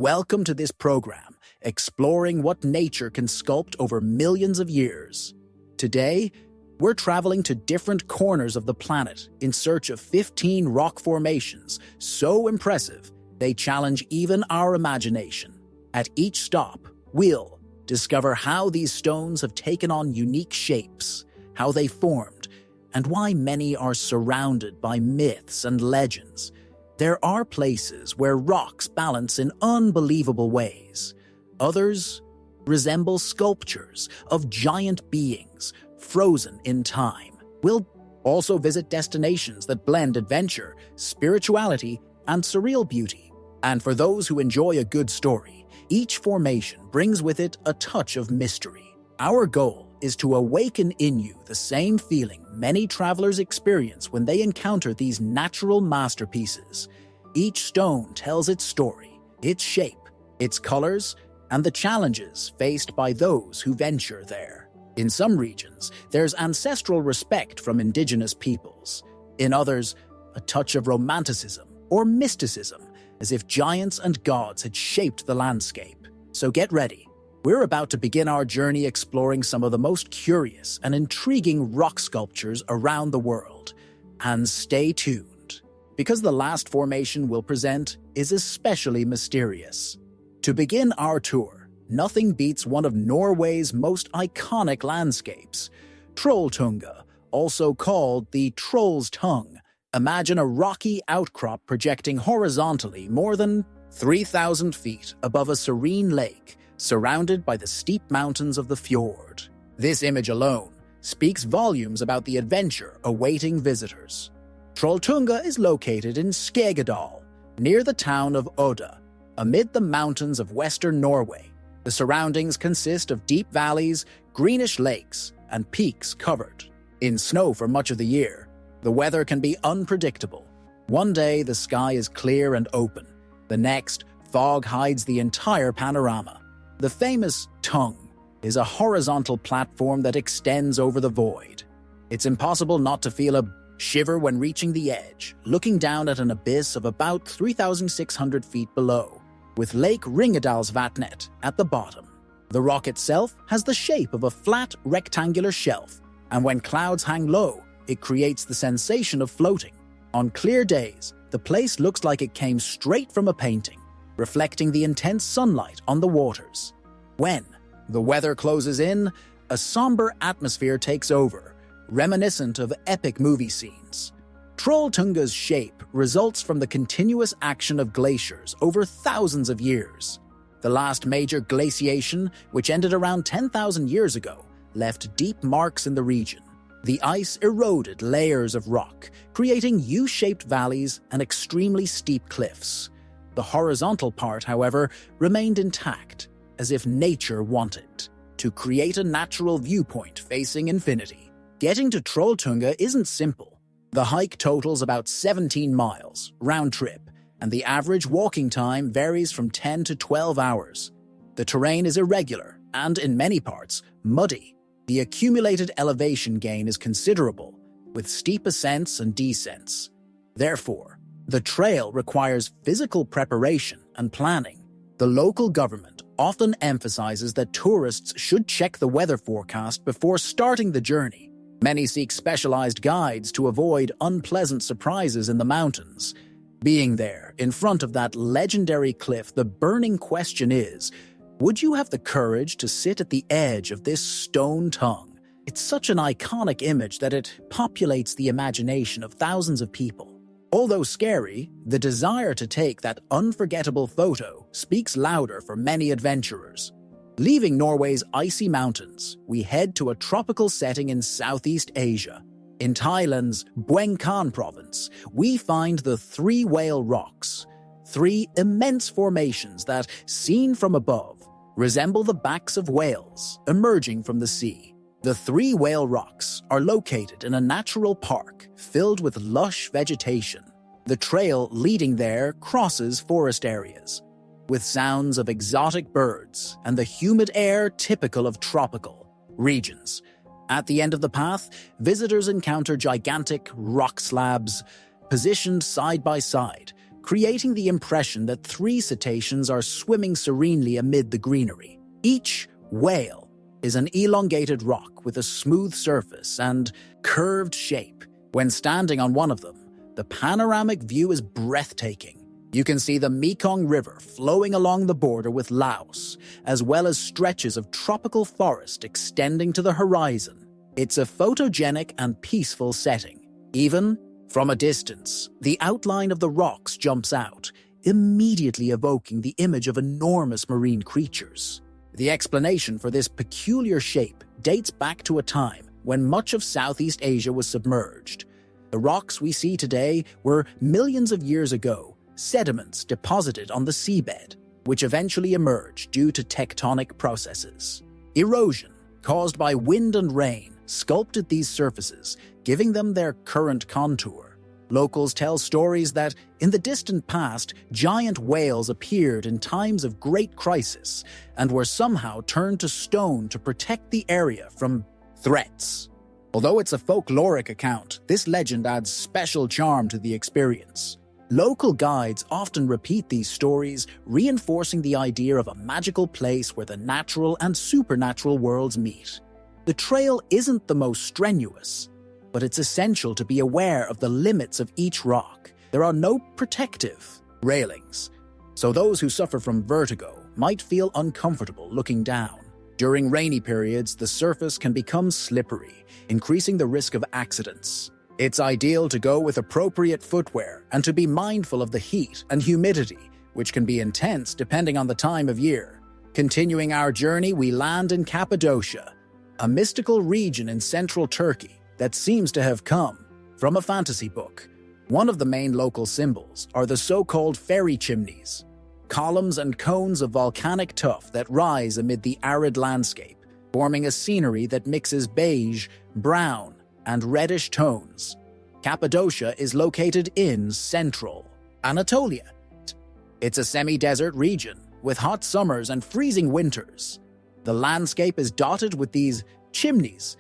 Welcome to this program, exploring what nature can sculpt over millions of years. Today, we're traveling to different corners of the planet in search of 15 rock formations so impressive they challenge even our imagination. At each stop, we'll discover how these stones have taken on unique shapes, how they formed, and why many are surrounded by myths and legends. There are places where rocks balance in unbelievable ways. Others resemble sculptures of giant beings frozen in time. We'll also visit destinations that blend adventure, spirituality, and surreal beauty. And for those who enjoy a good story, each formation brings with it a touch of mystery. Our goal is to awaken in you the same feeling many travelers experience when they encounter these natural masterpieces. Each stone tells its story, its shape, its colors, and the challenges faced by those who venture there. In some regions, there's ancestral respect from indigenous peoples. In others, a touch of romanticism or mysticism, as if giants and gods had shaped the landscape. So get ready. We're about to begin our journey exploring some of the most curious and intriguing rock sculptures around the world. And stay tuned, because the last formation we'll present is especially mysterious. To begin our tour, nothing beats one of Norway's most iconic landscapes, Troll Tunga, also called the Troll's Tongue. Imagine a rocky outcrop projecting horizontally more than 3,000 feet above a serene lake, surrounded by the steep mountains of the fjord. This image alone speaks volumes about the adventure awaiting visitors. Troll Tunga is located in Skegedal, near the town of Oda, amid the mountains of western Norway. The surroundings consist of deep valleys, greenish lakes, and peaks covered in snow for much of the year. The weather can be unpredictable. One day the sky is clear and open. The next, fog hides the entire panorama. The famous tongue is a horizontal platform that extends over the void. It's impossible not to feel a shiver when reaching the edge, looking down at an abyss of about 3,600 feet below, with Lake Ringedalsvatnet at the bottom. The rock itself has the shape of a flat rectangular shelf, and when clouds hang low, it creates the sensation of floating. On clear days, the place looks like it came straight from a painting, reflecting the intense sunlight on the waters. When the weather closes in, a somber atmosphere takes over, reminiscent of epic movie scenes. Troll Tunga's shape results from the continuous action of glaciers over thousands of years. The last major glaciation, which ended around 10,000 years ago, left deep marks in the region. The ice eroded layers of rock, creating U-shaped valleys and extremely steep cliffs. The horizontal part, however, remained intact, as if nature wanted to create a natural viewpoint facing infinity. Getting to Troll Tunga isn't simple. The hike totals about 17 miles, round trip, and the average walking time varies from 10 to 12 hours. The terrain is irregular and, in many parts, muddy. The accumulated elevation gain is considerable, with steep ascents and descents. Therefore, the trail requires physical preparation and planning. The local government often emphasizes that tourists should check the weather forecast before starting the journey. Many seek specialized guides to avoid unpleasant surprises in the mountains. Being there, in front of that legendary cliff, the burning question is, would you have the courage to sit at the edge of this stone tongue? It's such an iconic image that it populates the imagination of thousands of people. Although scary, the desire to take that unforgettable photo speaks louder for many adventurers. Leaving Norway's icy mountains, we head to a tropical setting in Southeast Asia. In Thailand's Bueng Kan province, we find the Three Whale Rocks, three immense formations that, seen from above, resemble the backs of whales emerging from the sea. The Three Whale Rocks are located in a natural park filled with lush vegetation. The trail leading there crosses forest areas, with sounds of exotic birds and the humid air typical of tropical regions. At the end of the path, visitors encounter gigantic rock slabs positioned side by side, creating the impression that three cetaceans are swimming serenely amid the greenery. Each whale is an elongated rock with a smooth surface and curved shape. When standing on one of them, the panoramic view is breathtaking. You can see the Mekong River flowing along the border with Laos, as well as stretches of tropical forest extending to the horizon. It's a photogenic and peaceful setting. Even from a distance, the outline of the rocks jumps out, immediately evoking the image of enormous marine creatures. The explanation for this peculiar shape dates back to a time when much of Southeast Asia was submerged. The rocks we see today were millions of years ago sediments deposited on the seabed, which eventually emerged due to tectonic processes. Erosion, caused by wind and rain, sculpted these surfaces, giving them their current contour. Locals tell stories that, in the distant past, giant whales appeared in times of great crisis and were somehow turned to stone to protect the area from threats. Although it's a folkloric account, this legend adds special charm to the experience. Local guides often repeat these stories, reinforcing the idea of a magical place where the natural and supernatural worlds meet. The trail isn't the most strenuous, but it's essential to be aware of the limits of each rock. There are no protective railings, so those who suffer from vertigo might feel uncomfortable looking down. During rainy periods, the surface can become slippery, increasing the risk of accidents. It's ideal to go with appropriate footwear and to be mindful of the heat and humidity, which can be intense depending on the time of year. Continuing our journey, we land in Cappadocia, a mystical region in central Turkey that seems to have come from a fantasy book. One of the main local symbols are the so-called fairy chimneys, columns and cones of volcanic tuff that rise amid the arid landscape, forming a scenery that mixes beige, brown, and reddish tones. Cappadocia is located in central Anatolia. It's a semi-desert region with hot summers and freezing winters. The landscape is dotted with these chimneys,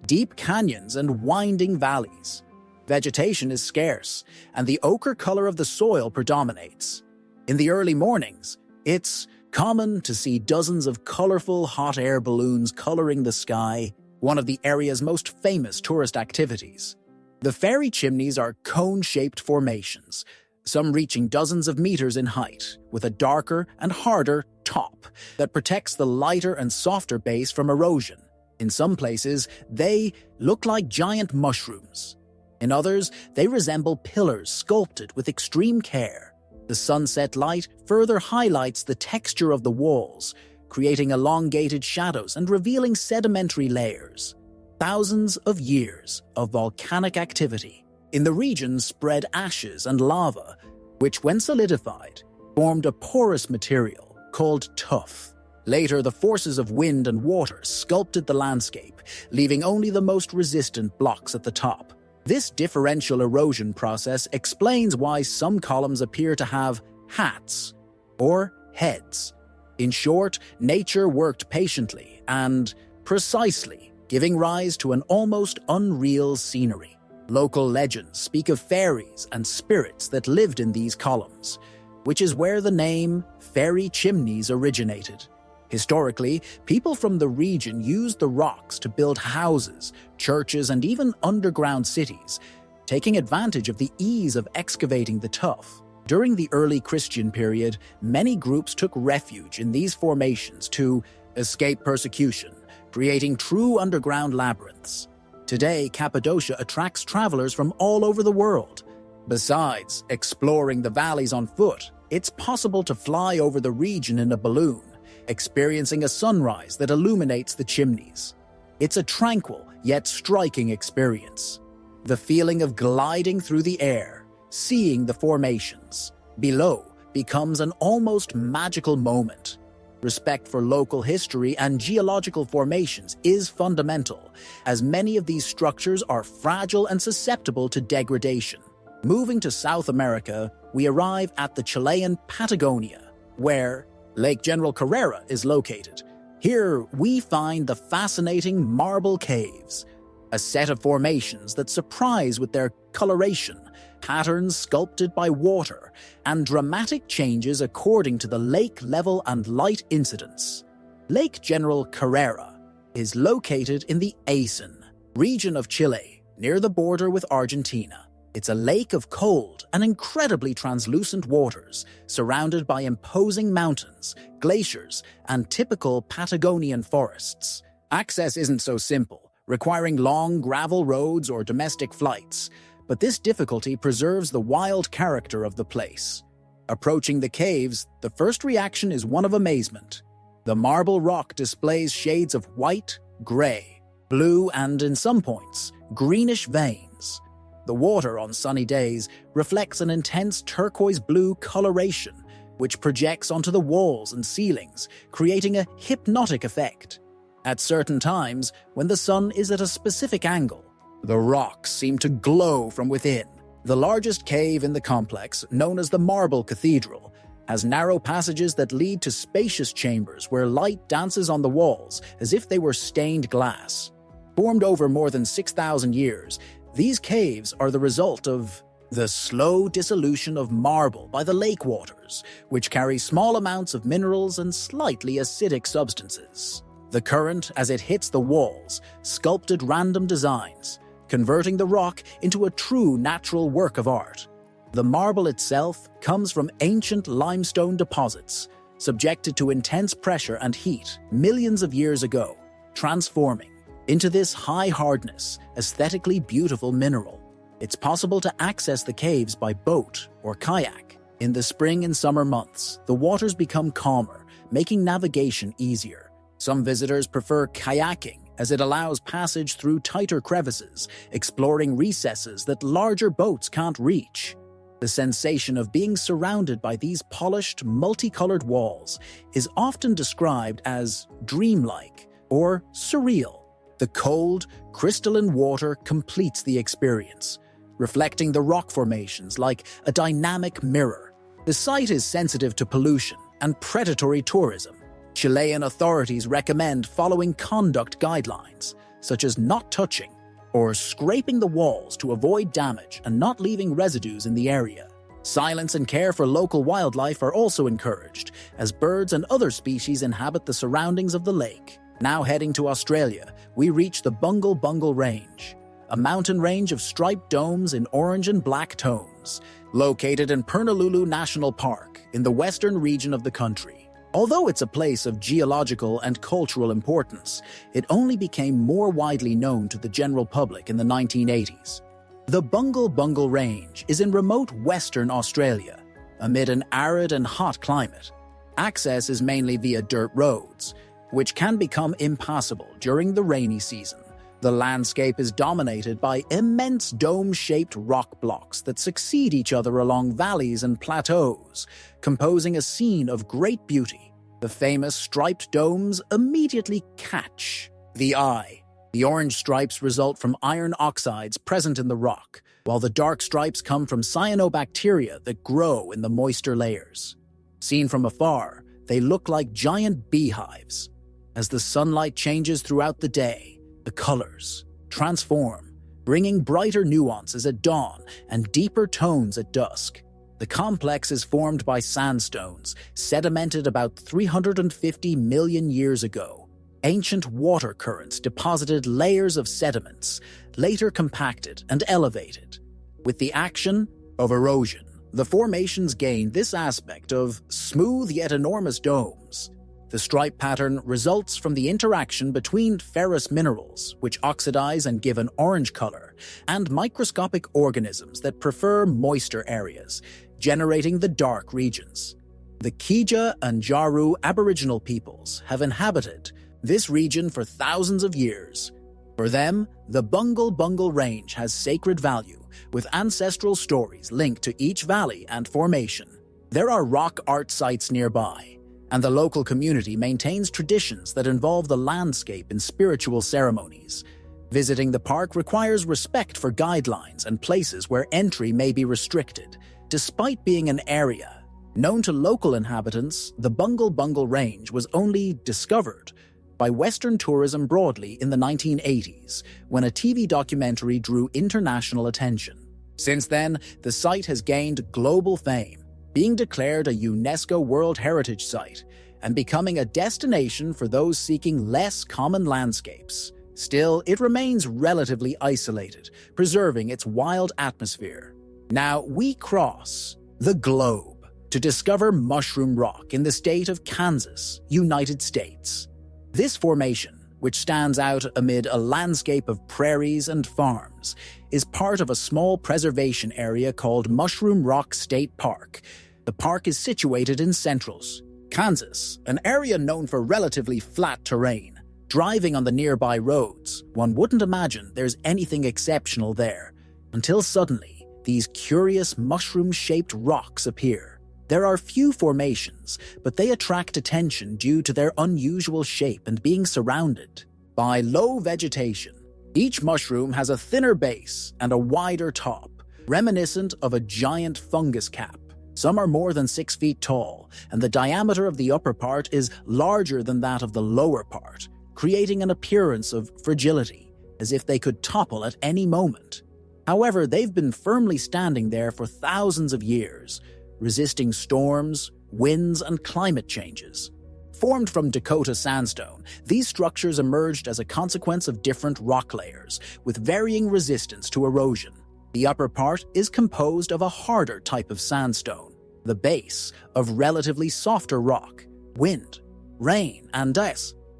deep canyons, and winding valleys. Vegetation is scarce, and the ochre color of the soil predominates. In the early mornings, it's common to see dozens of colorful hot air balloons coloring the sky, one of the area's most famous tourist activities. The fairy chimneys are cone-shaped formations, some reaching dozens of meters in height, with a darker and harder top that protects the lighter and softer base from erosion. In some places, they look like giant mushrooms. In others, they resemble pillars sculpted with extreme care. The sunset light further highlights the texture of the walls, creating elongated shadows and revealing sedimentary layers. Thousands of years of volcanic activity in the region spread ashes and lava, which, when solidified, formed a porous material called tuff. Later, the forces of wind and water sculpted the landscape, leaving only the most resistant blocks at the top. This differential erosion process explains why some columns appear to have hats or heads. In short, nature worked patiently and precisely, giving rise to an almost unreal scenery. Local legends speak of fairies and spirits that lived in these columns, which is where the name fairy chimneys originated. Historically, people from the region used the rocks to build houses, churches, and even underground cities, taking advantage of the ease of excavating the tuff. During the early Christian period, many groups took refuge in these formations to escape persecution, creating true underground labyrinths. Today, Cappadocia attracts travelers from all over the world. Besides exploring the valleys on foot, it's possible to fly over the region in a balloon, experiencing a sunrise that illuminates the chimneys. It's a tranquil yet striking experience. The feeling of gliding through the air, seeing the formations below, becomes an almost magical moment. Respect for local history and geological formations is fundamental, as many of these structures are fragile and susceptible to degradation. Moving to South America, we arrive at the Chilean Patagonia, where Lake General Carrera is located. Here, we find the fascinating Marble Caves, a set of formations that surprise with their coloration patterns sculpted by water, and dramatic changes according to the lake level and light incidence. Lake General Carrera is located in the Asen region of Chile, near the border with Argentina. It's a lake of cold and incredibly translucent waters, surrounded by imposing mountains, glaciers, and typical Patagonian forests. Access isn't so simple, requiring long gravel roads or domestic flights, but this difficulty preserves the wild character of the place. Approaching the caves, the first reaction is one of amazement. The marble rock displays shades of white, gray, blue, and, in some points, greenish veins. The water on sunny days reflects an intense turquoise-blue coloration, which projects onto the walls and ceilings, creating a hypnotic effect. At certain times, when the sun is at a specific angle, the rocks seem to glow from within. The largest cave in the complex, known as the Marble Cathedral, has narrow passages that lead to spacious chambers where light dances on the walls as if they were stained glass. Formed over more than 6,000 years, these caves are the result of the slow dissolution of marble by the lake waters, which carry small amounts of minerals and slightly acidic substances. The current, as it hits the walls, sculpted random designs, converting the rock into a true natural work of art. The marble itself comes from ancient limestone deposits, subjected to intense pressure and heat millions of years ago, transforming into this high-hardness, aesthetically beautiful mineral. It's possible to access the caves by boat or kayak. In the spring and summer months, the waters become calmer, making navigation easier. Some visitors prefer kayaking, as it allows passage through tighter crevices, exploring recesses that larger boats can't reach. The sensation of being surrounded by these polished, multicolored walls is often described as dreamlike or surreal. The cold, crystalline water completes the experience, reflecting the rock formations like a dynamic mirror. The site is sensitive to pollution and predatory tourism. Chilean authorities recommend following conduct guidelines, such as not touching or scraping the walls to avoid damage and not leaving residues in the area. Silence and care for local wildlife are also encouraged, as birds and other species inhabit the surroundings of the lake. Now heading to Australia, we reach the Bungle Bungle Range, a mountain range of striped domes in orange and black tones, located in Purnululu National Park in the western region of the country. Although it's a place of geological and cultural importance, it only became more widely known to the general public in the 1980s. The Bungle Bungle Range is in remote Western Australia, amid an arid and hot climate. Access is mainly via dirt roads, which can become impassable during the rainy season. The landscape is dominated by immense dome-shaped rock blocks that succeed each other along valleys and plateaus, composing a scene of great beauty. The famous striped domes immediately catch the eye. The orange stripes result from iron oxides present in the rock, while the dark stripes come from cyanobacteria that grow in the moister layers. Seen from afar, they look like giant beehives. As the sunlight changes throughout the day, the colors transform, bringing brighter nuances at dawn and deeper tones at dusk. The complex is formed by sandstones, sedimented about 350 million years ago. Ancient water currents deposited layers of sediments, later compacted and elevated. With the action of erosion, the formations gain this aspect of smooth yet enormous domes. The stripe pattern results from the interaction between ferrous minerals, which oxidize and give an orange color, and microscopic organisms that prefer moister areas, generating the dark regions. The Kija and Jaru Aboriginal peoples have inhabited this region for thousands of years. For them, the Bungle Bungle Range has sacred value, with ancestral stories linked to each valley and formation. There are rock art sites nearby, and the local community maintains traditions that involve the landscape in spiritual ceremonies. Visiting the park requires respect for guidelines and places where entry may be restricted. Despite being an area known to local inhabitants, the Bungle Bungle Range was only discovered by Western tourism broadly in the 1980s, when a TV documentary drew international attention. Since then, the site has gained global fame, being declared a UNESCO World Heritage Site and becoming a destination for those seeking less common landscapes. Still, it remains relatively isolated, preserving its wild atmosphere. Now we cross the globe to discover Mushroom Rock in the state of Kansas, United States. This formation, which stands out amid a landscape of prairies and farms, is part of a small preservation area called Mushroom Rock State Park. The park is situated in central Kansas, an area known for relatively flat terrain. Driving on the nearby roads, one wouldn't imagine there's anything exceptional there, until suddenly these curious mushroom-shaped rocks appear. There are few formations, but they attract attention due to their unusual shape and being surrounded by low vegetation. Each mushroom has a thinner base and a wider top, reminiscent of a giant fungus cap. Some are more than 6 feet tall, and the diameter of the upper part is larger than that of the lower part, creating an appearance of fragility, as if they could topple at any moment. However, they've been firmly standing there for thousands of years, resisting storms, winds, and climate changes. Formed from Dakota sandstone, these structures emerged as a consequence of different rock layers, with varying resistance to erosion. The upper part is composed of a harder type of sandstone, the base of relatively softer rock. Wind, rain, and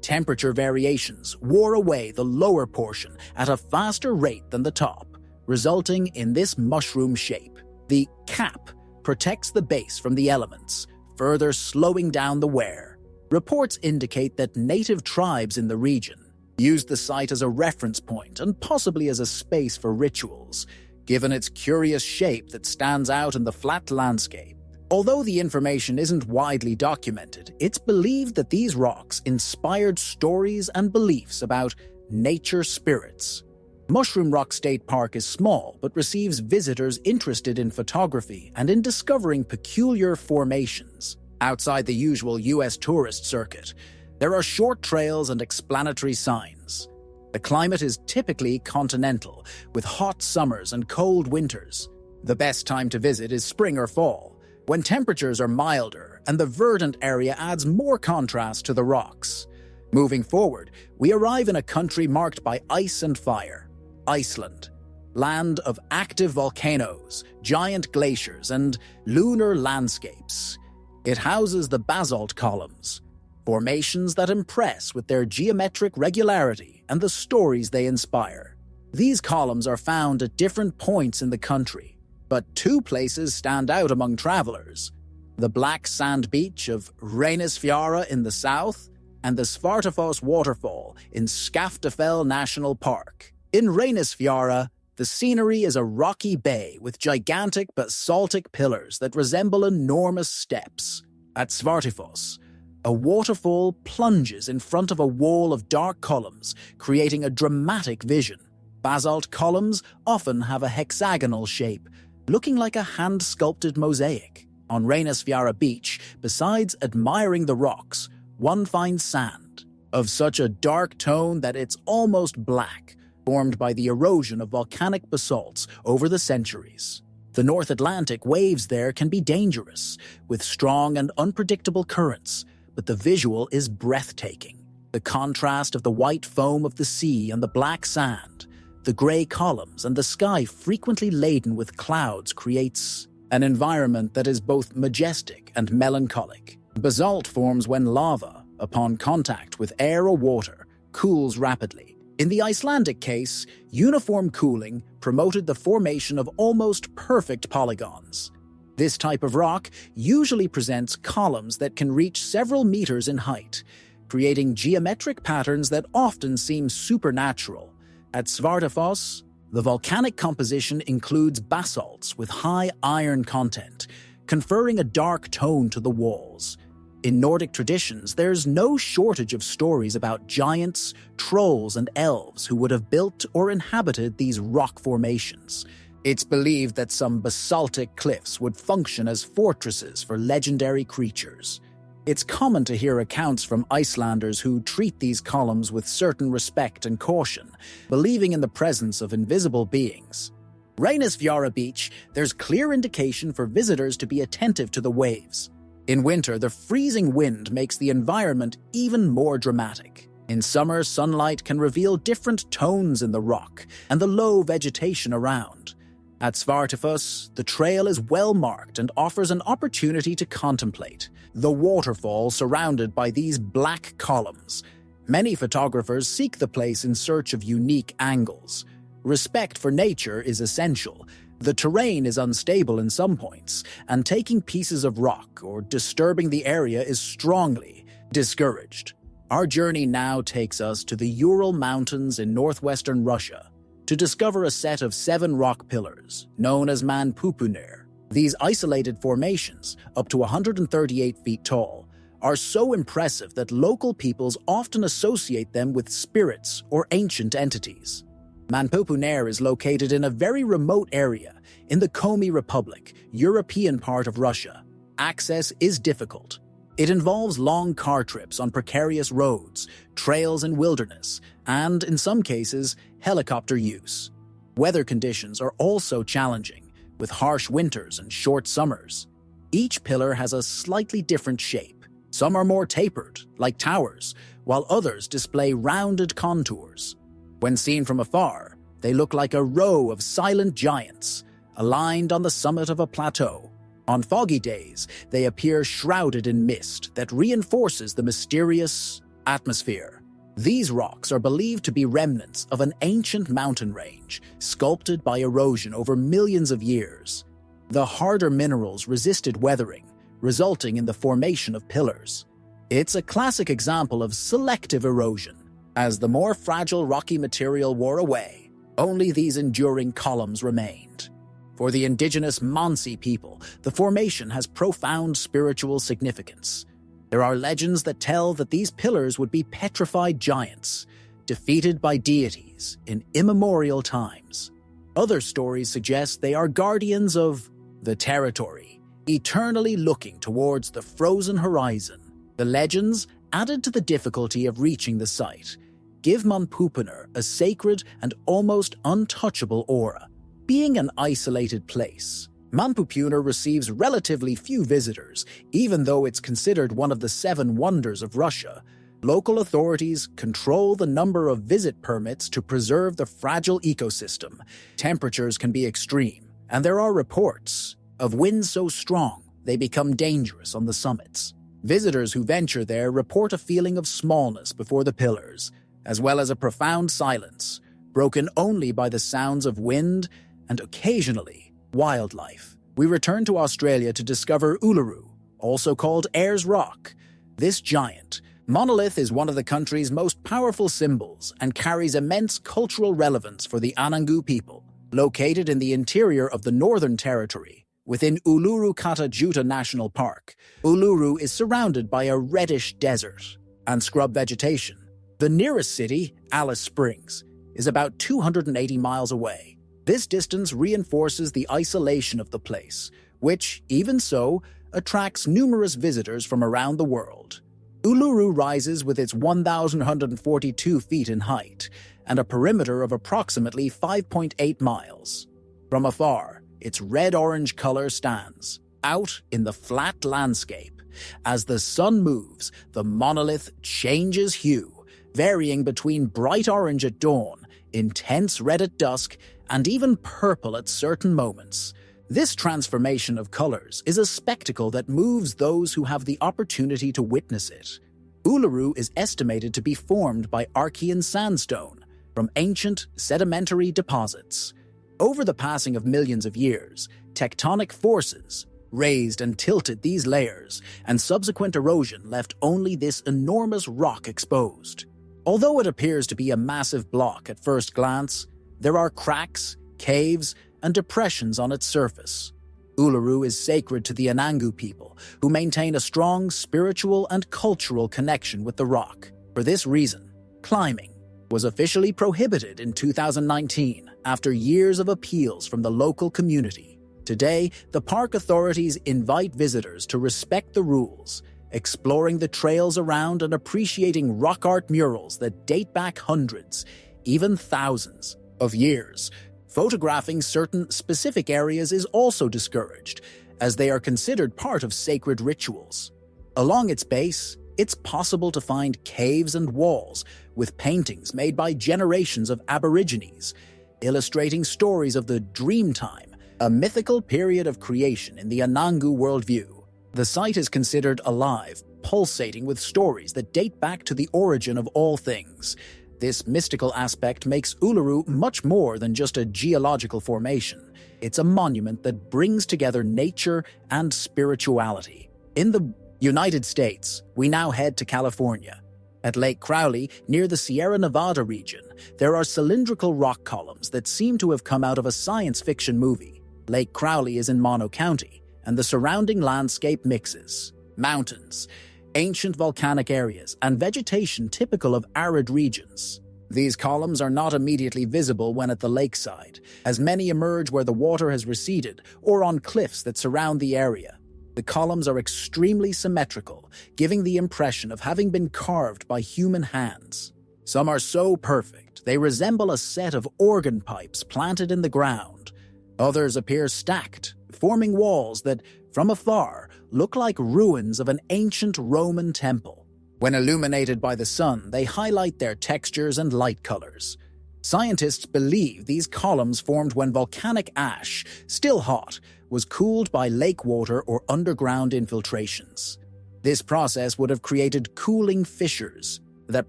temperature variations wore away the lower portion at a faster rate than the top, resulting in this mushroom shape. The cap protects the base from the elements, further slowing down the wear. Reports indicate that native tribes in the region used the site as a reference point and possibly as a space for rituals, given its curious shape that stands out in the flat landscape. Although the information isn't widely documented, it's believed that these rocks inspired stories and beliefs about nature spirits. Mushroom Rock State Park is small but receives visitors interested in photography and in discovering peculiar formations. Outside the usual U.S. tourist circuit, there are short trails and explanatory signs. The climate is typically continental, with hot summers and cold winters. The best time to visit is spring or fall, when temperatures are milder and the verdant area adds more contrast to the rocks. Moving forward, we arrive in a country marked by ice and fire. Iceland, land of active volcanoes, giant glaciers, and lunar landscapes. It houses the basalt columns, formations that impress with their geometric regularity and the stories they inspire. These columns are found at different points in the country, but two places stand out among travelers: the black sand beach of Reynisfjara in the south and the Svartafoss waterfall in Skaftafell National Park. In Reynisfjara, the scenery is a rocky bay with gigantic basaltic pillars that resemble enormous steps. At Svartafoss, a waterfall plunges in front of a wall of dark columns, creating a dramatic vision. Basalt columns often have a hexagonal shape, looking like a hand-sculpted mosaic. On Reynisfjara Beach, besides admiring the rocks, one finds sand, of such a dark tone that it's almost black, formed by the erosion of volcanic basalts over the centuries. The North Atlantic waves there can be dangerous, with strong and unpredictable currents, but the visual is breathtaking. The contrast of the white foam of the sea and the black sand, the grey columns and the sky frequently laden with clouds creates an environment that is both majestic and melancholic. Basalt forms when lava, upon contact with air or water, cools rapidly. In the Icelandic case, uniform cooling promoted the formation of almost perfect polygons. This type of rock usually presents columns that can reach several meters in height, creating geometric patterns that often seem supernatural. At Svartafoss, the volcanic composition includes basalts with high iron content, conferring a dark tone to the walls. In Nordic traditions, there's no shortage of stories about giants, trolls, and elves who would have built or inhabited these rock formations. It's believed that some basaltic cliffs would function as fortresses for legendary creatures. It's common to hear accounts from Icelanders who treat these columns with certain respect and caution, believing in the presence of invisible beings. Reynisfjara Beach, there's clear indication for visitors to be attentive to the waves. In winter, the freezing wind makes the environment even more dramatic. In summer, sunlight can reveal different tones in the rock and the low vegetation around. At Svartifus, the trail is well marked and offers an opportunity to contemplate the waterfall surrounded by these black columns. Many photographers seek the place in search of unique angles. Respect for nature is essential. The terrain is unstable in some points, and taking pieces of rock or disturbing the area is strongly discouraged. Our journey now takes us to the Ural Mountains in northwestern Russia to discover a set of 7 rock pillars, known as Manpupuner. These isolated formations, up to 138 feet tall, are so impressive that local peoples often associate them with spirits or ancient entities. Manpupuner is located in a very remote area in the Komi Republic, European part of Russia. Access is difficult. It involves long car trips on precarious roads, trails in wilderness, and, in some cases, helicopter use. Weather conditions are also challenging, with harsh winters and short summers. Each pillar has a slightly different shape. Some are more tapered, like towers, while others display rounded contours. When seen from afar, they look like a row of silent giants, aligned on the summit of a plateau. On foggy days, they appear shrouded in mist that reinforces the mysterious atmosphere. These rocks are believed to be remnants of an ancient mountain range, sculpted by erosion over millions of years. The harder minerals resisted weathering, resulting in the formation of pillars. It's a classic example of selective erosion. As the more fragile rocky material wore away, only these enduring columns remained. For the indigenous Mansi people, the formation has profound spiritual significance. There are legends that tell that these pillars would be petrified giants, defeated by deities in immemorial times. Other stories suggest they are guardians of the territory, eternally looking towards the frozen horizon. The legends, added to the difficulty of reaching the site, give Manpupuner a sacred and almost untouchable aura. Being an isolated place, Manpupuner receives relatively few visitors, even though it's considered one of the 7 wonders of Russia. Local authorities control the number of visit permits to preserve the fragile ecosystem. Temperatures can be extreme, and there are reports of winds so strong they become dangerous on the summits. Visitors who venture there report a feeling of smallness before the pillars, as well as a profound silence, broken only by the sounds of wind and occasionally wildlife. We return to Australia to discover Uluru, also called Ayers Rock. This giant monolith is one of the country's most powerful symbols and carries immense cultural relevance for the Anangu people. Located in the interior of the Northern Territory, within Uluru Kata Juta National Park, Uluru is surrounded by a reddish desert and scrub vegetation. The nearest city, Alice Springs, is about 280 miles away. This distance reinforces the isolation of the place, which, even so, attracts numerous visitors from around the world. Uluru rises with its 1,142 feet in height and a perimeter of approximately 5.8 miles. From afar, its red-orange color stands out in the flat landscape. As the sun moves, the monolith changes hue, varying between bright orange at dawn, intense red at dusk, and even purple at certain moments. This transformation of colors is a spectacle that moves those who have the opportunity to witness it. Uluru is estimated to be formed by Archean sandstone from ancient sedimentary deposits. Over the passing of millions of years, tectonic forces raised and tilted these layers, and subsequent erosion left only this enormous rock exposed. Although it appears to be a massive block at first glance, there are cracks, caves, and depressions on its surface. Uluru is sacred to the Anangu people, who maintain a strong spiritual and cultural connection with the rock. For this reason, climbing was officially prohibited in 2019 after years of appeals from the local community. Today, the park authorities invite visitors to respect the rules, exploring the trails around and appreciating rock art murals that date back hundreds, even thousands of years. Photographing certain specific areas is also discouraged, as they are considered part of sacred rituals. Along its base, it's possible to find caves and walls with paintings made by generations of Aborigines, illustrating stories of the Dreamtime, a mythical period of creation in the Anangu worldview. The site is considered alive, pulsating with stories that date back to the origin of all things. This mystical aspect makes Uluru much more than just a geological formation. It's a monument that brings together nature and spirituality. In the United States, we now head to California. At Lake Crowley, near the Sierra Nevada region, there are cylindrical rock columns that seem to have come out of a science fiction movie. Lake Crowley is in Mono County, and the surrounding landscape mixes mountains, ancient volcanic areas, and vegetation typical of arid regions. These columns are not immediately visible when at the lakeside, as many emerge where the water has receded or on cliffs that surround the area. The columns are extremely symmetrical, giving the impression of having been carved by human hands. Some are so perfect, they resemble a set of organ pipes planted in the ground. Others appear stacked, forming walls that, from afar, look like ruins of an ancient Roman temple. When illuminated by the sun, they highlight their textures and light colors. Scientists believe these columns formed when volcanic ash, still hot, was cooled by lake water or underground infiltrations. This process would have created cooling fissures that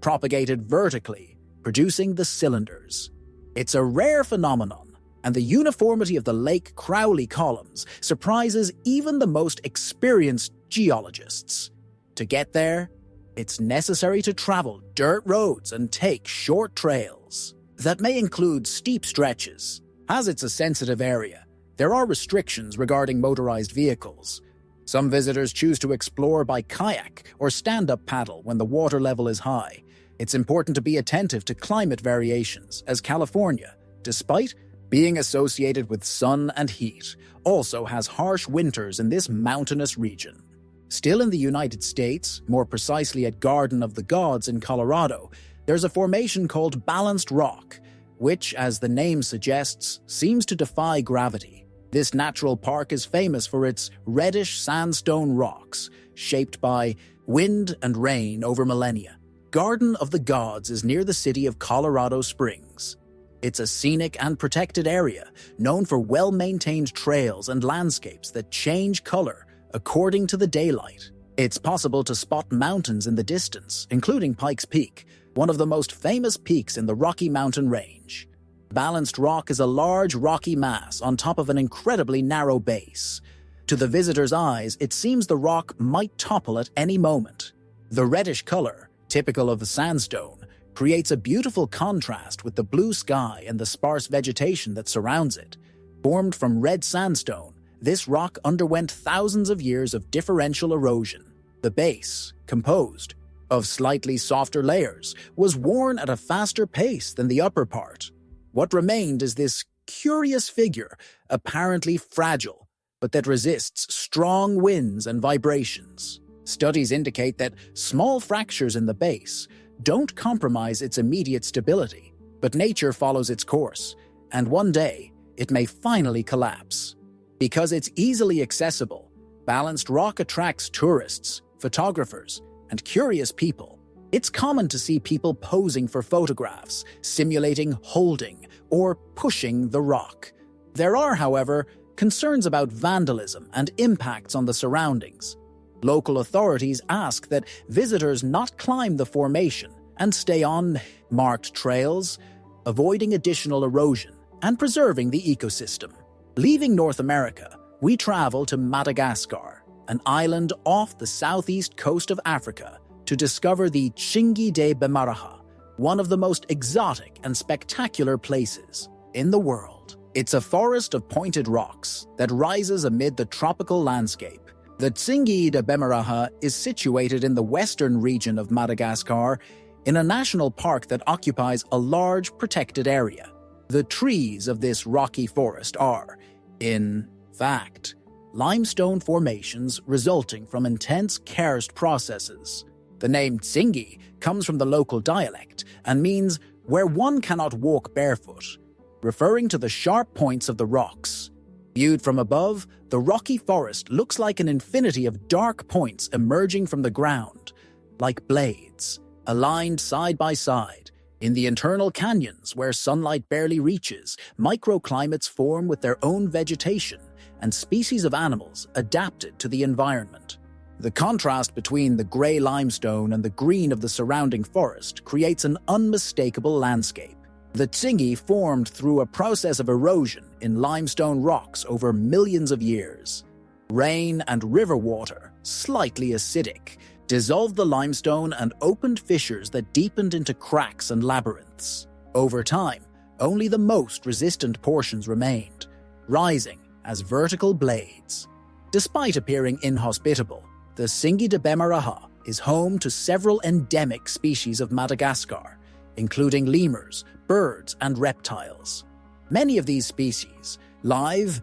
propagated vertically, producing the cylinders. It's a rare phenomenon, and the uniformity of the Lake Crowley columns surprises even the most experienced geologists. To get there, it's necessary to travel dirt roads and take short trails. That may include steep stretches. As it's a sensitive area, there are restrictions regarding motorized vehicles. Some visitors choose to explore by kayak or stand-up paddle when the water level is high. It's important to be attentive to climate variations, as California, despite being associated with sun and heat, also has harsh winters in this mountainous region. Still in the United States, more precisely at Garden of the Gods in Colorado, there's a formation called balanced rock, which, as the name suggests, seems to defy gravity. This natural park is famous for its reddish sandstone rocks, shaped by wind and rain over millennia. Garden of the Gods is near the city of Colorado Springs. It's a scenic and protected area, known for well-maintained trails and landscapes that change color according to the daylight. It's possible to spot mountains in the distance, including Pikes Peak, one of the most famous peaks in the Rocky Mountain range. Balanced rock is a large rocky mass on top of an incredibly narrow base. To the visitor's eyes, it seems the rock might topple at any moment. The reddish color, typical of the sandstone, creates a beautiful contrast with the blue sky and the sparse vegetation that surrounds it. Formed from red sandstone, this rock underwent thousands of years of differential erosion. The base, composed of slightly softer layers, was worn at a faster pace than the upper part. What remained is this curious figure, apparently fragile, but that resists strong winds and vibrations. Studies indicate that small fractures in the base don't compromise its immediate stability, but nature follows its course, and one day it may finally collapse. Because it's easily accessible, balanced rock attracts tourists, photographers, and curious people. It's common to see people posing for photographs, simulating holding or pushing the rock. There are, however, concerns about vandalism and impacts on the surroundings. Local authorities ask that visitors not climb the formation and stay on marked trails, avoiding additional erosion and preserving the ecosystem. Leaving North America, we travel to Madagascar, an island off the southeast coast of Africa, to discover the Tsingy de Bemaraha, one of the most exotic and spectacular places in the world. It's a forest of pointed rocks that rises amid the tropical landscape. The Tsingy de Bemaraha is situated in the western region of Madagascar, in a national park that occupies a large protected area. The trees of this rocky forest are, in fact, limestone formations resulting from intense karst processes. The name Tsingy comes from the local dialect and means where one cannot walk barefoot. referring to the sharp points of the rocks. Viewed from above, the rocky forest looks like an infinity of dark points emerging from the ground, like blades, aligned side by side. In the internal canyons, where sunlight barely reaches, microclimates form with their own vegetation and species of animals adapted to the environment. The contrast between the grey limestone and the green of the surrounding forest creates an unmistakable landscape. The Tsingy formed through a process of erosion in limestone rocks over millions of years. Rain and river water, slightly acidic, dissolved the limestone and opened fissures that deepened into cracks and labyrinths. Over time, only the most resistant portions remained, rising as vertical blades. Despite appearing inhospitable, the Tsingy de Bemaraha is home to several endemic species of Madagascar, including lemurs, birds, and reptiles. Many of these species live,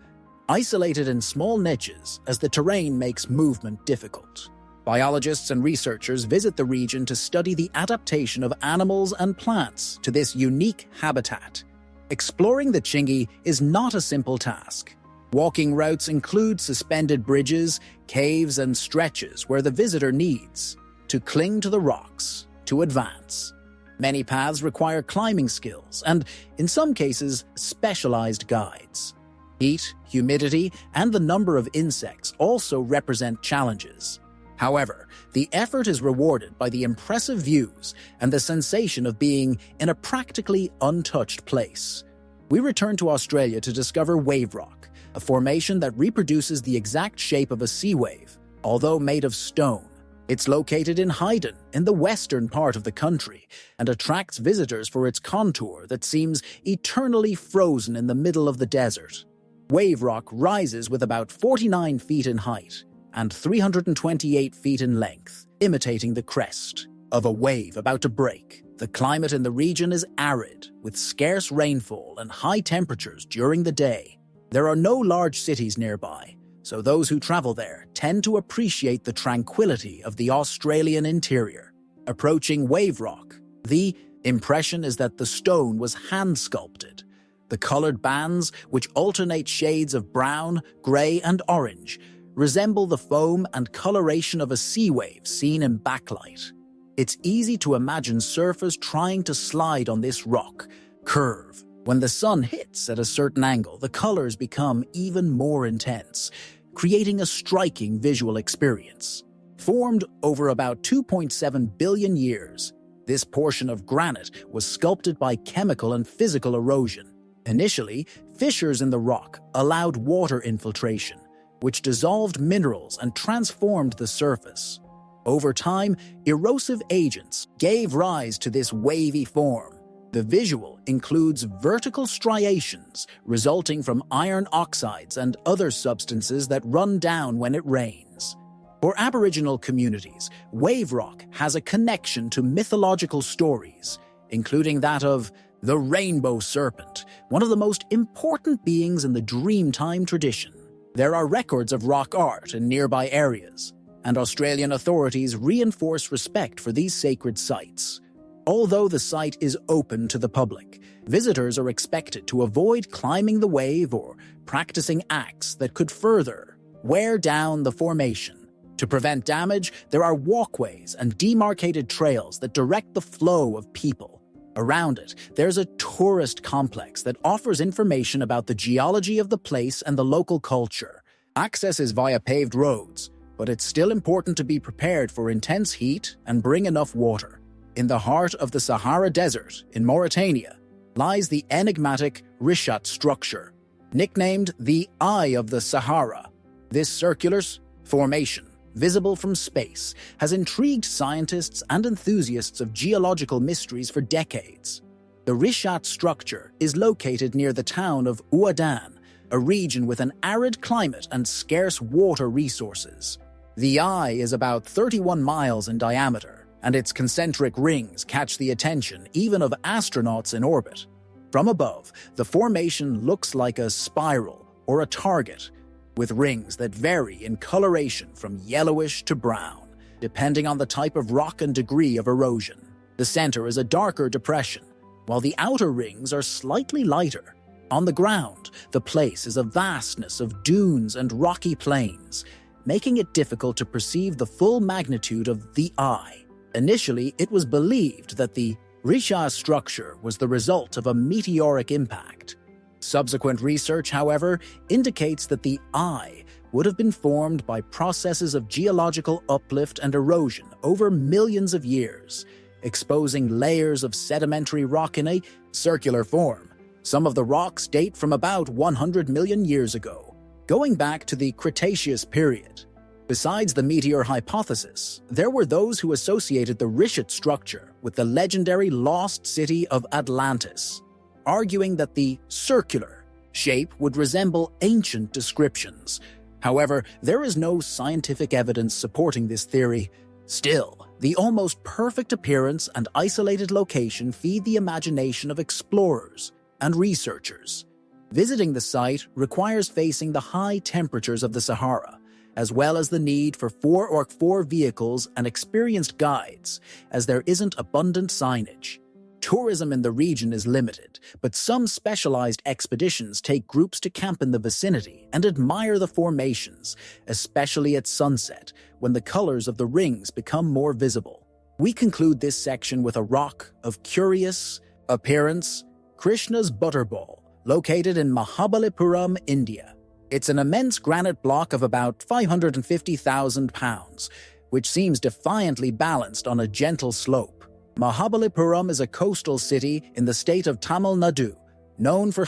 isolated in small niches as the terrain makes movement difficult. Biologists and researchers visit the region to study the adaptation of animals and plants to this unique habitat. Exploring the Tsingy is not a simple task. Walking routes include suspended bridges, caves, and stretches where the visitor needs to cling to the rocks to advance. Many paths require climbing skills and, in some cases, specialized guides. Heat, humidity, and the number of insects also represent challenges. However, the effort is rewarded by the impressive views and the sensation of being in a practically untouched place. We return to Australia to discover wave rock, a formation that reproduces the exact shape of a sea wave, although made of stone. It's located in Haydn, in the western part of the country, and attracts visitors for its contour that seems eternally frozen in the middle of the desert. Wave rock rises with about 49 feet in height and 328 feet in length, imitating the crest of a wave about to break. The climate in the region is arid, with scarce rainfall and high temperatures during the day. There are no large cities nearby, so those who travel there tend to appreciate the tranquility of the Australian interior. Approaching wave rock, the impression is that the stone was hand-sculpted. The colored bands, which alternate shades of brown, gray, and orange, resemble the foam and coloration of a sea wave seen in backlight. It's easy to imagine surfers trying to slide on this rock curve. When the sun hits at a certain angle, the colors become even more intense, creating a striking visual experience. Formed over about 2.7 billion years, this portion of granite was sculpted by chemical and physical erosion. Initially, fissures in the rock allowed water infiltration, which dissolved minerals and transformed the surface. Over time, erosive agents gave rise to this wavy form. The visual includes vertical striations resulting from iron oxides and other substances that run down when it rains. For Aboriginal communities, wave rock has a connection to mythological stories, including that of the rainbow serpent, one of the most important beings in the Dreamtime tradition. There are records of rock art in nearby areas, and Australian authorities reinforce respect for these sacred sites. Although the site is open to the public, visitors are expected to avoid climbing the wave or practicing acts that could further wear down the formation. To prevent damage, there are walkways and demarcated trails that direct the flow of people. Around it, there's a tourist complex that offers information about the geology of the place and the local culture. Access is via paved roads, but it's still important to be prepared for intense heat and bring enough water. In the heart of the Sahara Desert, in Mauritania, lies the enigmatic Richat structure, nicknamed the Eye of the Sahara. This circular formation, visible from space, has intrigued scientists and enthusiasts of geological mysteries for decades. The Richat structure is located near the town of Ouadan, a region with an arid climate and scarce water resources. The eye is about 31 miles in diameter, and its concentric rings catch the attention even of astronauts in orbit. From above, the formation looks like a spiral or a target, with rings that vary in coloration from yellowish to brown, depending on the type of rock and degree of erosion. The center is a darker depression, while the outer rings are slightly lighter, On the ground, the place is a vastness of dunes and rocky plains, making it difficult to perceive the full magnitude of the eye. Initially, it was believed that the Risha structure was the result of a meteoric impact. Subsequent research, however, indicates that the eye would have been formed by processes of geological uplift and erosion over millions of years, exposing layers of sedimentary rock in a circular form. Some of the rocks date from about 100 million years ago, going back to the Cretaceous period. Besides the meteor hypothesis, there were those who associated the Richet structure with the legendary lost city of Atlantis, arguing that the circular shape would resemble ancient descriptions. However, there is no scientific evidence supporting this theory. Still, the almost perfect appearance and isolated location feed the imagination of explorers and researchers. Visiting the site requires facing the high temperatures of the Sahara, as well as the need for 4x4 vehicles and experienced guides, as there isn't abundant signage. Tourism in the region is limited, but some specialized expeditions take groups to camp in the vicinity and admire the formations, especially at sunset, when the colors of the rings become more visible. We conclude this section with a rock of curious appearance, Krishna's Butterball, located in Mahabalipuram, India. It's an immense granite block of about 550,000 pounds, which seems defiantly balanced on a gentle slope. Mahabalipuram is a coastal city in the state of Tamil Nadu, known for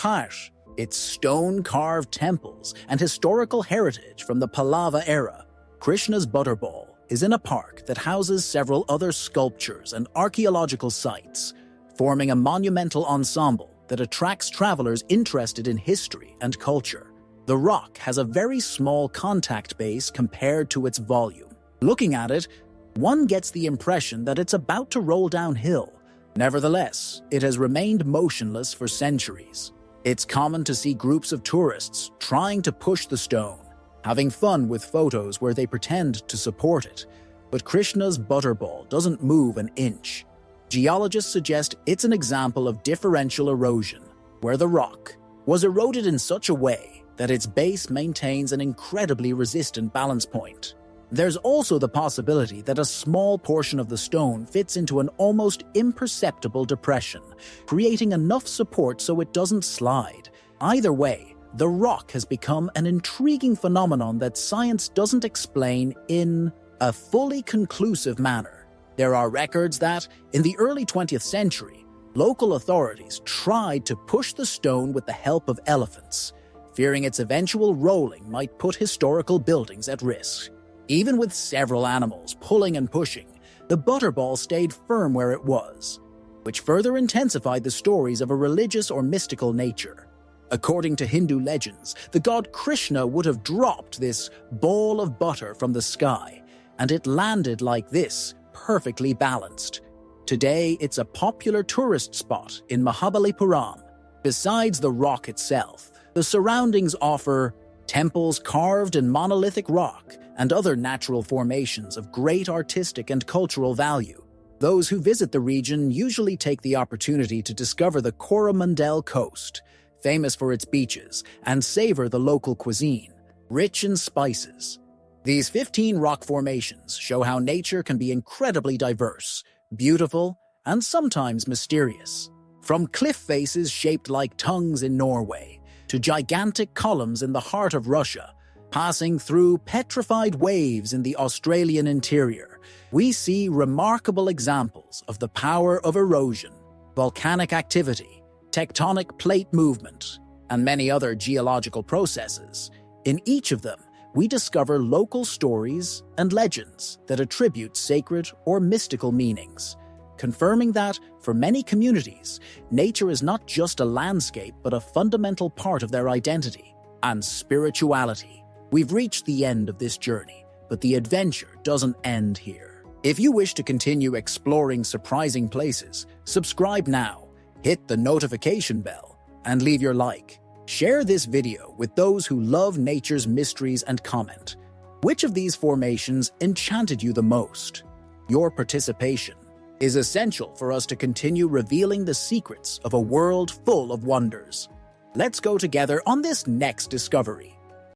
its stone-carved temples and historical heritage from the Pallava era. Krishna's Butterball is in a park that houses several other sculptures and archaeological sites, forming a monumental ensemble that attracts travelers interested in history and culture. The rock has a very small contact base compared to its volume. Looking at it, one gets the impression that it's about to roll downhill. Nevertheless, it has remained motionless for centuries. It's common to see groups of tourists trying to push the stone, having fun with photos where they pretend to support it. But Krishna's Butterball doesn't move an inch. Geologists suggest it's an example of differential erosion, where the rock was eroded in such a way that its base maintains an incredibly resistant balance point. There's also the possibility that a small portion of the stone fits into an almost imperceptible depression, creating enough support so it doesn't slide. Either way, the rock has become an intriguing phenomenon that science doesn't explain in a fully conclusive manner. There are records that, in the early 20th century, local authorities tried to push the stone with the help of elephants, fearing its eventual rolling might put historical buildings at risk. Even with several animals pulling and pushing, the Butterball stayed firm where it was, which further intensified the stories of a religious or mystical nature. According to Hindu legends, the god Krishna would have dropped this ball of butter from the sky, and it landed like this, perfectly balanced. Today, it's a popular tourist spot in Mahabalipuram. Besides the rock itself, the surroundings offer temples carved in monolithic rock and other natural formations of great artistic and cultural value. Those who visit the region usually take the opportunity to discover the Coromandel coast, famous for its beaches, and savor the local cuisine, rich in spices. These 15 rock formations show how nature can be incredibly diverse, beautiful, and sometimes mysterious. From cliff faces shaped like tongues in Norway, to gigantic columns in the heart of Russia, passing through petrified waves in the Australian interior, we see remarkable examples of the power of erosion, volcanic activity, tectonic plate movement, and many other geological processes. In each of them, we discover local stories and legends that attribute sacred or mystical meanings, confirming that, for many communities, nature is not just a landscape but a fundamental part of their identity and spirituality. We've reached the end of this journey, but the adventure doesn't end here. If you wish to continue exploring surprising places, subscribe now, hit the notification bell, and leave your like. Share this video with those who love nature's mysteries and comment. Which of these formations enchanted you the most? Your participation is essential for us to continue revealing the secrets of a world full of wonders. Let's go together on this next discovery.